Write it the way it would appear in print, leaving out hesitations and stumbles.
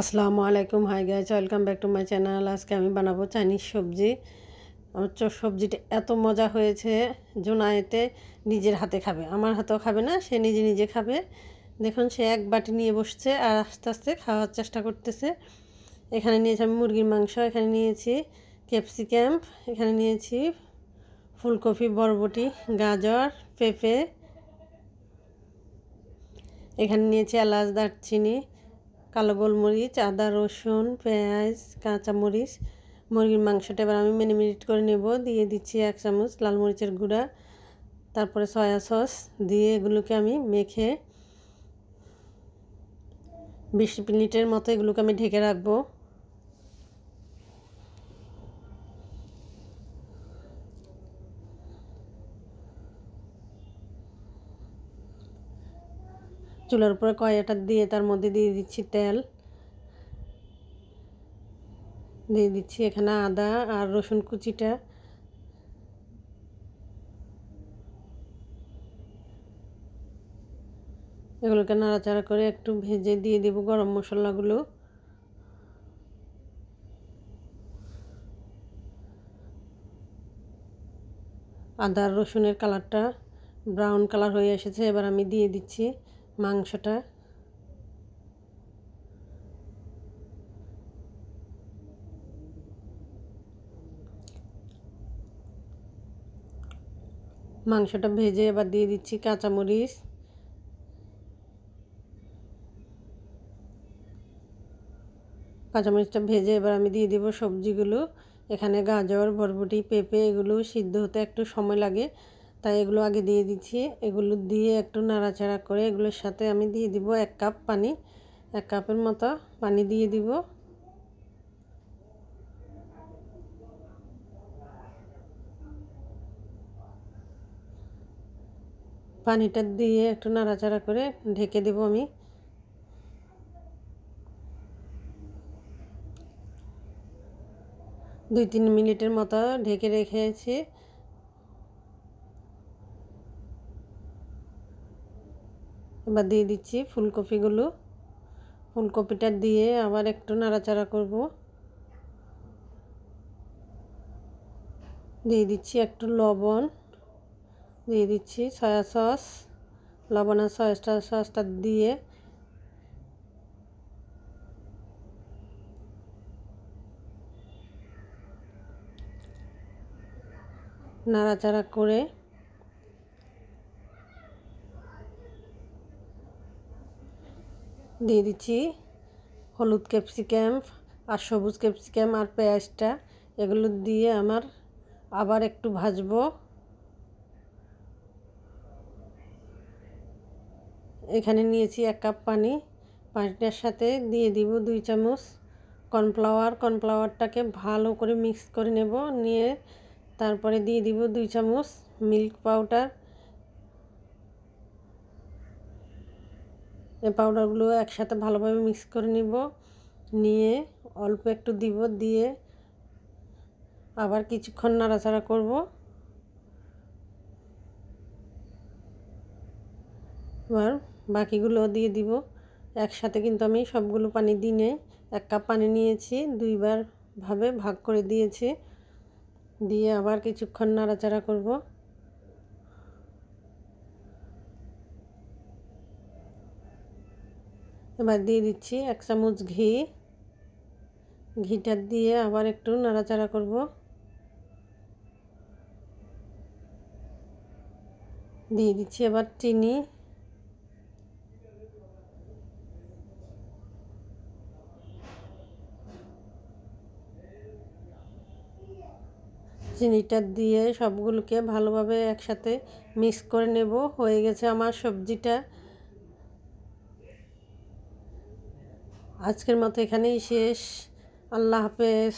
আসসালামু আলাইকুম, hi guys, welcome back to my channel. আজকে আমি বানাবো চাইনিজ সবজি। আমার সবজিটা এত মজা হয়েছে, জোনায়েতে নিজের হাতে খাবে, আমার হাতেও খাবে না, সে নিজে নিজে খাবে। দেখুন, সে এক বাটি নিয়ে বসছে আর আস্তে আস্তে খাওয়ার চেষ্টা করতেছে। এখানে নিয়েছি আমি মুরগির মাংস, এখানে নিয়েছি ক্যাপসিকাম, এখানে নিয়েছি ফুলকপি, বরবটি, গাজর, পেঁপে, এখানে নিয়েছি এলাচ, দারচিনি, কালো গোলমরিচ, আদা, রসুন, পেঁয়াজ, কাঁচামরিচ। মুরগির মাংসটা এবার আমি ম্যারিনেট করে নেব। দিয়ে দিচ্ছি 1 চামচ লাল মরিচের গুঁড়া, তারপরে সয়া সস দিয়ে এগুলোকে আমি মেখে 20 মিনিটের মতো এগুলোকে আমি ঢেকে রাখবো। চুলার উপরে কড়াইটা দিয়ে তার মধ্যে দিয়ে দিচ্ছি তেল, দিয়ে দিচ্ছি এখানে আদা আর রসুন কুচিটা, এগুলোকে নাড়াচাড়া করে একটু ভেজে দিয়ে দেব গরম মশলাগুলো। আদা রসুনের কালারটা ব্রাউন কালার হয়ে এসেছে, এবার আমি দিয়ে দিচ্ছি মাংসটা। মাংসটা ভেজে এবার দিয়ে দিচ্ছি কাঁচামরিচ, কাঁচামরিচটা ভেজে এবার আমি দিয়ে দিব সবজিগুলো। এখানে গাজর, বরবটি, পেঁপে এগুলো সিদ্ধ হতে একটু সময় লাগে, তাই এগুলো আগে দিয়ে দিচ্ছি। এগুলো দিয়ে একটু নাড়াচাড়া করে এগুলোর সাথে আমি দিয়ে দিব 1 কাপ পানি, 1 কাপের মতো পানি দিয়ে দিব। পানিটা দিয়ে একটু নাড়াচাড়া করে ঢেকে দেব আমি। দুই তিন মিনিটের মতো ঢেকে রেখেছি। এবার দিয়ে দিচ্ছি ফুলকপিগুলো, ফুলকপিটা দিয়ে আবার একটু নাড়াচাড়া করব। দিয়ে দিচ্ছি একটু লবণ, দিয়ে দিচ্ছি সয়া সস, লবণ আর সয়া সসটা দিয়ে নাড়াচাড়া করে দিয়ে দিচ্ছি হলুদ ক্যাপসিকাম আর সবুজ ক্যাপসিকাম আর পেঁয়াজটা, এগুলো দিয়ে আমার আবার একটু ভাজবো। এখানে নিয়েছি 1 কাপ পানি, পানিটার সাথে দিয়ে দিব 2 চামচ কর্নফ্লাওয়ার। কর্নফ্লাওয়ারটাকে ভালো করে মিক্স করে নেব, নিয়ে তারপরে দিয়ে দিব 2 চামচ মিল্ক পাউডার। এই পাউডারগুলো একসাথে ভালোভাবে মিক্স করে নিব, নিয়ে অল্প একটু দিব, দিয়ে আবার কিছুক্ষণ নাড়াচাড়া করব। এবার বাকিগুলো দিয়ে দিব একসাথে, কিন্তু আমি সবগুলো পানি দিই নি। 1 কাপ পানি নিয়েছি, 2বার ভাবে ভাগ করে দিয়েছি, দিয়ে আবার কিছুক্ষণ নাড়াচাড়া করব। এবার দিয়ে দিচ্ছি 1 চামচ ঘি, ঘিটা দিয়ে আবার একটু নাড়াচাড়া করব। দিয়ে দিচ্ছি এবার চিনি, চিনিটা দিয়ে সবগুলোকে ভালোভাবে একসাথে মিক্স করে নেব। হয়ে গেছে আমার সবজিটা। আজকের মতো এখানেই শেষ। আল্লাহ হাফেজ।